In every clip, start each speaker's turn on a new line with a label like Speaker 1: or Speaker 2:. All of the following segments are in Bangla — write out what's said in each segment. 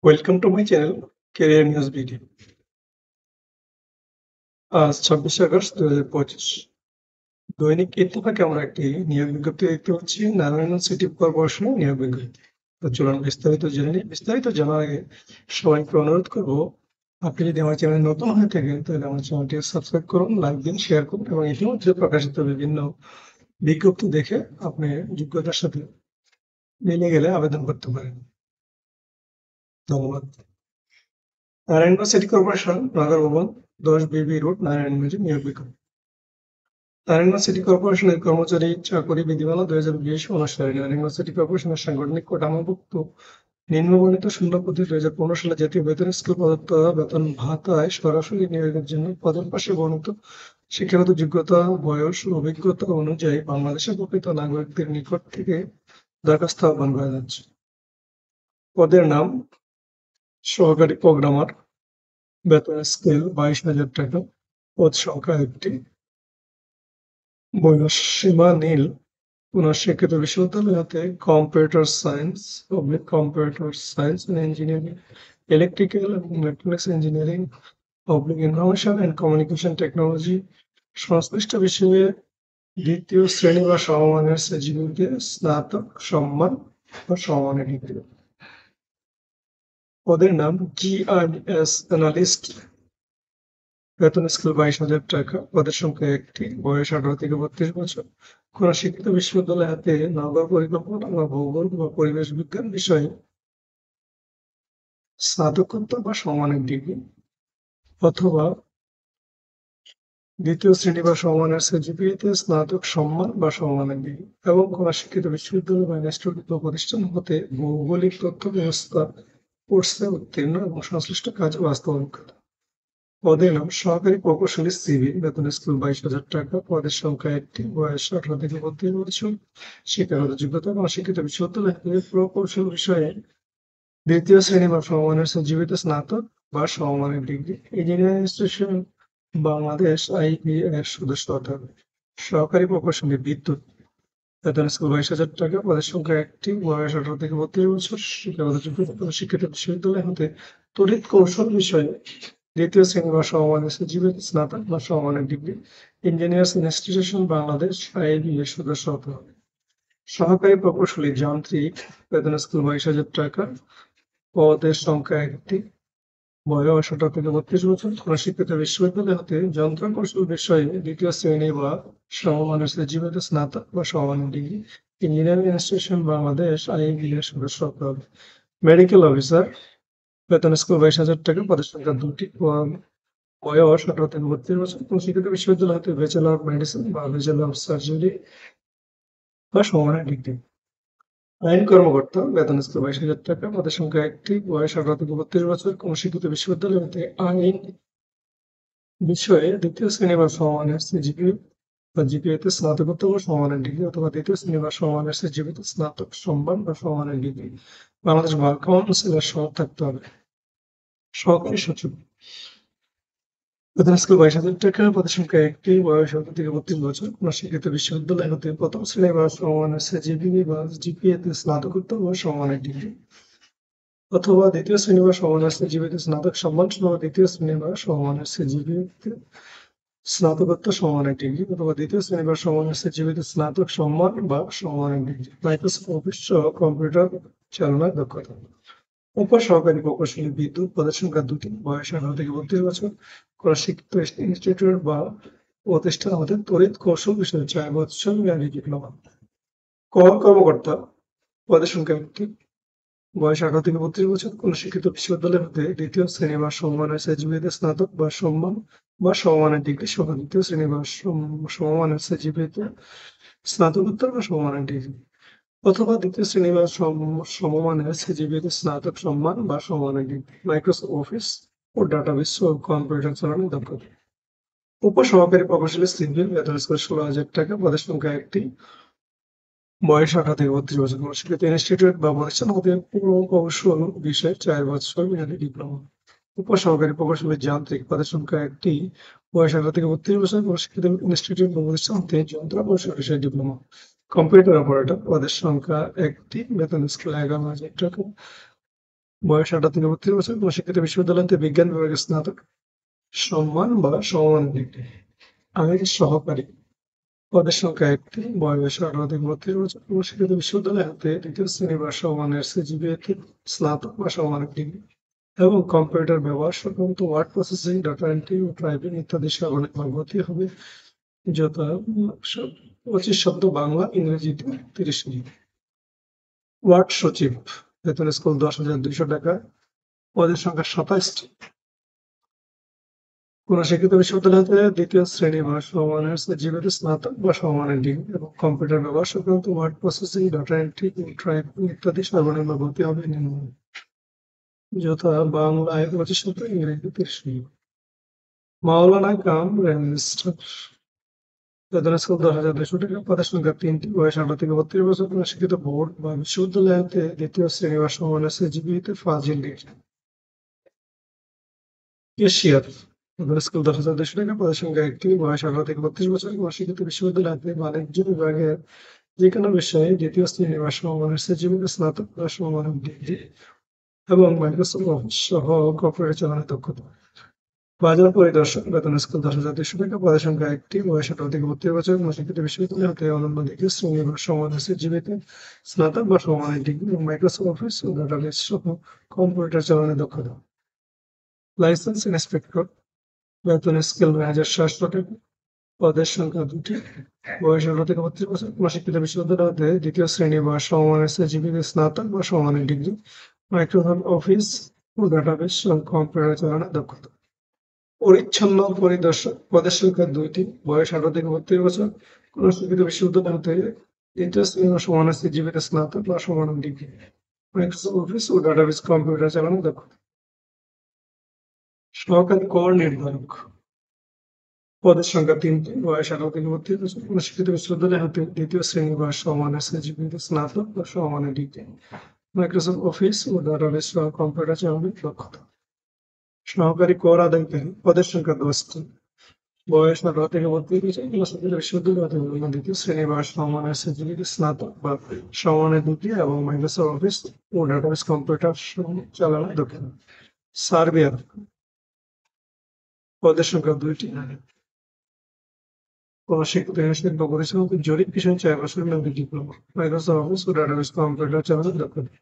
Speaker 1: Welcome to my channel career news video. আজ 26 আগস্ট 2025। দৈনিক ইত্তেফাকে আমরা একটি নিয়োগ বিজ্ঞপ্তি দেখতে পাচ্ছি, নারায়ণগঞ্জ সিটি কর্পোরেশনের নিয়োগ বিজ্ঞপ্তি। তো চলুন বিস্তারিত জেনে নিই। বিস্তারিত জানার আগে সবাইকে অনুরোধ করব, আপনি যদি আমার চ্যানেল নতুন হয়ে থাকেন তাহলে আমার চ্যানেলটি সাবস্ক্রাইব করুন, লাইক দিন, শেয়ার করুন এবং ইতিমধ্যে প্রকাশিত বিভিন্ন বিজ্ঞপ্তি দেখে আপনি যোগ্যতার সাথে মিলে গেলে আবেদন করতে পারেন। ধন্যবাদ। নারায়ণগঞ্জ সিটি কর্পোরেশন, নগর ভবন, 10 বিবি রোড, নারায়ণগঞ্জে নিয়োগ বিজ্ঞপ্তি। নারায়ণগঞ্জ সিটি কর্পোরেশনের কর্মচারী চাকরি বিধিমালা 2020 অনুসারে নারায়ণগঞ্জ সিটি কর্পোরেশনের সাংগঠনিক কাঠামোভুক্ত নিম্নবর্ণিত শূন্যপদে 2015 সালে জাতীয় বেতন স্কেল প্রদত্ত বেতন ভাতায় সরাসরি নিয়োগের জন্য পদের পাশে বর্ণিত শিক্ষাগত যোগ্যতা, বয়স ও অভিজ্ঞতা অনুযায়ী বাংলাদেশের প্রকৃত নাগরিকদের নিকট থেকে দরখাস্ত আহ্বান করা যাচ্ছে। পদের নাম সহকারী প্রোগ্রামার, বেতন স্কেল 22,000 টাকা, পদ সংখ্যা 1টি, বয়স সীমা নীল, পুনঃশিক্ষিত বিশ্ববিদ্যালয় হতে computer science, computer science and engineering, electrical এবং electronics engineering, information and communication technology সংশ্লিষ্ট বিষয়ে দ্বিতীয় শ্রেণী বা সমমানের সিজিপিএতে স্নাতক সম্মান বা সমমানের ডিগ্রি। পদের নাম GIS অ্যানালিস্ট, বেতন স্কেল 22,000 টাকা, পদের সংখ্যা 1টি, বয়স 18 থেকে 32 বছর, কোন শিক্ষিত বিশ্ববিদ্যালয় হাতে নগর পরিকল্পনা বা ভূগোল বা পরিবেশ বিজ্ঞান বিষয়ে স্নাতকোত্তর বা সমমানের ডিগ্রি অথবা দ্বিতীয় শ্রেণী বা সমমানের সিজিপিএতে স্নাতক সম্মান বা সমমানের ডিগ্রি এবং কোন শিক্ষিত বিশ্ববিদ্যালয় বা ইনস্টিটিউট বা প্রতিষ্ঠান হতে ভৌগোলিক তথ্য ব্যবস্থা কোর্সে উত্তীর্ণ এবং সংশ্লিষ্ট কাজে বাস্তবায়ন করা। পদের নাম সহকারী প্রকৌশলী সিভিল, বেতন স্কেল 22,000 টাকা, পদের সংখ্যা 1টি, বয়স 18 থেকে 32 বছর, শিক্ষাগত যোগ্যতা এবং শিক্ষিত বিশ্ববিদ্যালয় হতে প্রকৌশল বিষয়ে দ্বিতীয় শ্রেণী বা সমমানের সিজিপিএতে স্নাতক বা সমমানের degree. Engineering institution Bangladesh IEB এর সদস্য হতে হবে। সহকারী প্রকৌশলী বিদ্যুৎ, বেতন স্কেল 22,000 টাকা, পদের সংখ্যা 1টি, বয়স 18 থেকে 32 বছর, শিক্ষাগত যোগ্যতা এবং শিক্ষিত বিশ্ববিদ্যালয় হতে তড়িৎ কৌশল বিষয়ে দ্বিতীয় শ্রেণী বা সমমানের সিজিপিএতে স্নাতক বা সমমানের degree. Engineers institution Bangladesh IEB এর সদস্য হতে হবে। সহকারী প্রকৌশলী যান্ত্রিক, বেতন স্কেল 22,000 টাকা, পদের সংখ্যা 1টি, বয়স 18 থেকে 32 বছর, কোন শিক্ষিত বিশ্ববিদ্যালয় হতে যন্ত্র কৌশল বিষয়ে দ্বিতীয় শ্রেণী বা সমমানের সিজিপিএতে স্নাতক বা সমমানের degree. Engineering institution Bangladesh IEB এর সদস্য হতে হবে। মেডিকেল অফিসার, বেতন স্কেল 22,000 টাকা, পদের সংখ্যা 2টি, বয়স 18 থেকে 32 বছর, কোন শিক্ষিত বিশ্ববিদ্যালয় হতে ব্যাচেলর অফ মেডিসিন বা ব্যাচেলর অফ সার্জারি বা সমমানের ডিগ্রি। আইন কর্মকর্তা, বেতন স্কেল 22,000 টাকা, পদের সংখ্যা 1টি, বয়স 18 থেকে 32 বছর, কোন শিক্ষিত বিশ্ববিদ্যালয় হতে আইন বিষয়ে দ্বিতীয় শ্রেণী বা সমমানের সিজিপিএ বা জিপিএতে স্নাতকোত্তর বা সমমানের ডিগ্রি অথবা দ্বিতীয় শ্রেণী বা সমমানের সিজিপিএতে স্নাতক সম্মান বা সমমানের ডিগ্রি। বাংলাদেশ বার কাউন্সিলের সনদ থাকতে হবে। সহকারী সচিব, বেতন স্কেল 22,000 টাকা, পদের সংখ্যা 1টি, বয়স 18 থেকে 32 বছর, কোন শিক্ষিত বিশ্ববিদ্যালয় হতে প্রথম শ্রেণী বা সমমানের সিজিপিএ বা জিপিএতে স্নাতকোত্তর বা সমমানের ডিগ্রি অথবা দ্বিতীয় শ্রেণী বা সমমানের সিজিপিএতে স্নাতক সম্মান সহ দ্বিতীয় শ্রেণী বা সমমানের সিজিপিএতে স্নাতকোত্তর সমমানের ডিগ্রি অথবা দ্বিতীয় শ্রেণী বা সমমানের সিজিপিএতে স্নাতক সম্মান বা সমমানের ডিগ্রি। মাইক্রোসফট অফিস সহ কম্পিউটার চালনায় দক্ষতা। উপসহকারী প্রকৌশলী বিদ্যুৎ, পদের সংখ্যা 2টি, বয়স 18 থেকে 32 বছর, কোন শিক্ষিত ইনস্টিটিউট বা প্রতিষ্ঠান হতে তড়িৎ কৌশল বিষয়ে 4 বছর মেয়াদী ডিপ্লোমা। কর্মকর্তা, পদের সংখ্যা 1টি, বয়স 18 থেকে 32 বছর, কোন শিক্ষিত বিশ্ববিদ্যালয় হতে দ্বিতীয় শ্রেণী বা সমমানের সিজিপিএতে স্নাতক বা সম্মান বা সমমানের ডিগ্রি সহ দ্বিতীয় শ্রেণী বা সমমানের সিজিপিএতে স্নাতকোত্তর বা সমমানের ডিগ্রি অথবা দ্বিতীয় শ্রেণী বা সমমানের সিজিপিএতে স্নাতক সম্মান বা সমমানের ডিগ্রি। মাইক্রোসফট অফিস ও ডাটাবেস সহ কম্পিউটার চালানোর দক্ষতা। উপসহকারী প্রকৌশলী সিভিল, বেতন স্কেল 16,000 টাকা, পদের সংখ্যা 1টি, বয়স 18 থেকে 32 বছর, কোন শিক্ষিত ইনস্টিটিউট বা প্রতিষ্ঠান হতে প্রকৌশল বিষয়ে 4 বছর মেয়াদী ডিপ্লোমা। উপসহকারী প্রকৌশলী যান্ত্রিক, পদের সংখ্যা 1টি, বয়স 18 থেকে 32 বছর, কোন শিক্ষিত ইনস্টিটিউট বা প্রতিষ্ঠান হতে যন্ত্র কৌশল বিষয়ে ডিপ্লোমা। কম্পিউটার অপারেটর, পদের সংখ্যা 1টি, বেতন স্কেল 11,000 টাকা, বয়স 18 থেকে 32 বছর কোনো শিক্ষিত বিশ্ববিদ্যালয়তে বিজ্ঞান বিভাগে স্নাতক সম্মান বা সমমানের ডিগ্রি। আইন সহকারী পদের সংখ্যা 1টি, বয়স 18 থেকে 32 বছর কোনো শিক্ষিত বিশ্ববিদ্যালয় হতে দ্বিতীয় শ্রেণী বা সমমানের সিজিপিএতে স্নাতক বা সমমানের ডিগ্রি এবং কম্পিউটার ব্যবহার সংক্রান্ত ওয়ার্ড প্রসেসিং, ডাটা এন্ট্রি ও টাইপিং ইত্যাদি সাবলীল ভর্তি হবে, যথা 25 শব্দ বাংলা, ইংরেজিতে 30 মিনিট। ওয়ার্ড সচিব বেতন স্কুল 10,200 টাকা, পদের সংখ্যা 27টি। কোন শিক্ষিত বিশ্ববিদ্যালয় হতে দ্বিতীয় শ্রেণী বা সমমানের সিজিপিএতে স্নাতক বা সমমানের ডিগ্রি এবং কম্পিউটার ব্যবহার সংক্রান্ত ওয়ার্ড প্রসেসিং, ডাটা এন্ট্রি ও টাইপিং ইত্যাদি সর্বনিম্ন ভর্তি হবে নিম্ন, যথা বাংলায় 25 শব্দ, ইংরেজিতে 30 মিনিট। মাওলানা কাম রেজিস্ট্রার বেতন স্কুল 10,200 টাকা, পদের সংখ্যা 3টি, বয়স 18 থেকে 32 বছর কোনো শিক্ষিত বোর্ড বা বিশ্ববিদ্যালয় হতে দ্বিতীয় শ্রেণী বা সমমানের সিজিপিএতে ফাজিল ডিগ্রি। কেশিয়ার বেতন স্কুল 10,200 টাকা, পদের সংখ্যা 1টি, বয়স 18 থেকে 32 বছর কোনো শিক্ষিত বিশ্ববিদ্যালয় হতে বাণিজ্য বিভাগের যে কোনো বিষয়ে দ্বিতীয় শ্রেণী বা সমমানের সিজিপিএতে স্নাতক বা সমমানের ডিগ্রি এবং মাইক্রোসফট অফিস সহ কর্পোরেট চালানোর দক্ষতা। বাজার পরিদর্শক বেতন স্কুল 10,200 টাকা, পদের সংখ্যা 1টি, বয়স 18 থেকে 32 বছর কোনো শিক্ষিত বিশ্ববিদ্যালয় হতে অনন্য দ্বিতীয় শ্রেণী বা সমমানের সিজিপিএতে স্নাতক বা সমমানের ডিগ্রি এবং মাইক্রোসফট অফিস ও ডাটাবেস সহ কম্পিউটার চালানোর দক্ষতা। লাইসেন্স ইন্সপেক্টর বেতন স্কেল 9,700 টাকা, পদের সংখ্যা 2টি, বয়স 18 থেকে 32 বছর কোনো শিক্ষিত বিশ্ববিদ্যালয় হতে দ্বিতীয় শ্রেণী বা সমমানের সিজিপিএতে স্নাতক বা সমমানের ডিগ্রি, মাইক্রোসফট অফিস ও ডাটাবেস সহ কম্পিউটার চালানোর দক্ষতা। পরিচ্ছন্ন পরিদর্শক পদের সংখ্যা 2টি, বয়স 18 থেকে 32 বছর কোনো শিক্ষিত বিশ্ববিদ্যালয় হতে দ্বিতীয় শ্রেণী বা সমমানের সিজিপিএতে স্নাতক বা সমমানের ডিগ্রি, মাইক্রোসফট অফিস ও ডাটাবেস কম্পিউটার চালানোর দক্ষতা। সহকারী কর নির্ধারক পদের সংখ্যা 3টি, বয়স 18 থেকে 32 বছর কোনো শিক্ষিত বিশ্ববিদ্যালয় হতে দ্বিতীয় শ্রেণী বা সমমানের সিজিপিএতে স্নাতক বা সমমানের ডিগ্রি, মাইক্রোসফট অফিস ও ডাটাবেস সহ কম্পিউটার চালানোর দক্ষতা। সহকারী কর আদায়কারী পদের সংখ্যা 10টি, বয়স 18 থেকে 32 বছর কোনো শিক্ষিত বিশ্ববিদ্যালয় হতে দ্বিতীয় শ্রেণী বা সমমানের সিজিপিএতে স্নাতক বা সমমানের ডিগ্রি এবং মাইক্রোসফট অফিস ও ডাটাবেস কম্পিউটার চালানোর দক্ষতা। সার্ভেয়ার পদের সংখ্যা 2টি, কোন শিক্ষিত শিল্প পরিচালনাতে জরিপ বিষয়ে 4 বছরের মেয়াদী ডিপ্লোমা, মাইক্রোসফট অফিস ও ডাটাবেস কম্পিউটার চালানোর দক্ষতা।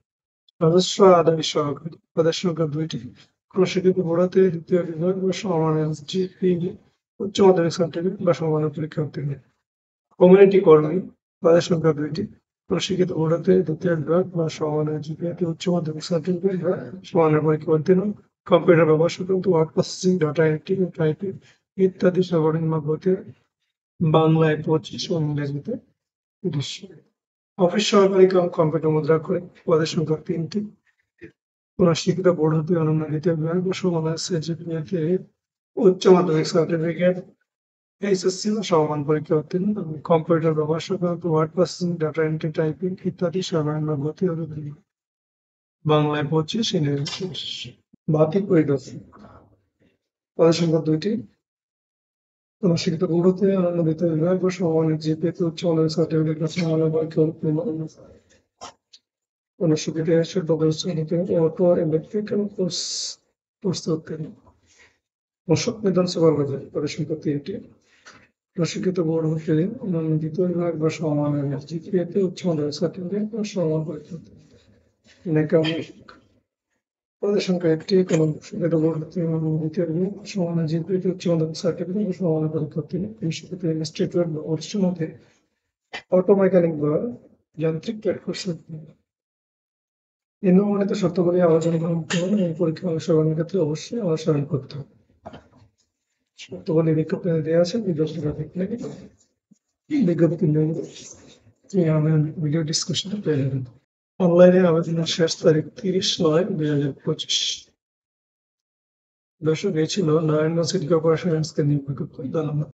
Speaker 1: রাজস্ব আদায় সহকারী পদের সংখ্যা 2টি, কোন শিক্ষিত বোর্ডাতে দ্বিতীয় বিভাগ বা সমমানের জিপি উচ্চ মাধ্যমিক সার্টিফিকেট বা সমমানের পরীক্ষা উত্তীর্ণ। কমিউনিটি কর্মী পদের সংখ্যা 2টি, কোন শিক্ষিত বোর্ডাতে দ্বিতীয় বিভাগ বা সমমানের জিপিএতে উচ্চ মাধ্যমিক সার্টিফিকেট বা সমমানের পরীক্ষা উত্তীর্ণ, কম্পিউটার ব্যবহার সংক্রান্ত ওয়ার্ড প্রসেসিং, ডাটা এন্ট্রি ও টাইপিং ইত্যাদি সর্বনিম্ন গতি, বাংলায় 25 ও ইংরেজিতে 30। অফিস সহকারী কাম কম্পিউটার মুদ্রা করে পদের সংখ্যা 3টি, কোন শিক্ষিত বোর্ড হতে অনন্য দ্বিতীয় বিভাগ বা সমমানের সিজিপিএতে উচ্চ মাধ্যমিক সার্টিফিকেট, এইচএসসি বা সমমান পরীক্ষা উত্তীর্ণ এবং কম্পিউটার ব্যবহার সংক্রান্ত word processing, data entry, typing ইত্যাদি সর্বনিম্ন গতি হবে বাংলায় 25, ইংরেজিতে 30। বাতি পরিদর্শক পদের সংখ্যা 2টি, কোন শিক্ষিত বোর্ড হতে অনন্য দ্বিতীয় বিভাগ বা সমমানের জিপিএতে উচ্চ মাধ্যমিক সার্টিফিকেট বা সমমানের পরীক্ষা উত্তীর্ণ, কোন শিক্ষিত শিল্প পরিচালনাতে অটো ইলেকট্রিক্যাল কোর্স উত্তীর্ণ। অশোক নিধন সুপারভাইজার পদের সংখ্যা 3টি, প্রশিক্ষিত বোর্ড হতে অন্যান্য দ্বিতীয় বিভাগ বা সমমানের জিপিএতে উচ্চ মাধ্যমিক সার্টিফিকেট বা সমমান পরীক্ষা উত্তীর্ণ। পদের সংখ্যা 1টি, কোন শিক্ষিত বোর্ড হতে অন্যান্য দ্বিতীয় বিভাগ বা সমমানের জিপিএতে উচ্চ মাধ্যমিক সার্টিফিকেট বা সমমানের পরীক্ষা উত্তীর্ণ। শিক্ষিত ইনস্টিটিউট বা প্রতিষ্ঠান হতে অটো মেকানিক বা যান্ত্রিক ট্রেড কোর্স উত্তীর্ণ। নিম্নবর্ণিত শর্তাবলী আলোচনা গ্রহণ করুন এবং পরীক্ষা অংশগ্রহণের ক্ষেত্রে অবশ্যই অনুসরণ করতে হবে। শর্তাবলী বিজ্ঞপ্তিতে দেওয়া আছে, বিজ্ঞপ্তি ভিডিও ডিসকাশনে পেয়ে যাবেন। অনলাইনে আবেদনের শেষ তারিখ 30/9/2025। দর্শক, এই ছিল নারায়ণগঞ্জ সিটি কর্পোরেশন নিয়োগ বিজ্ঞপ্তি। ধন্যবাদ।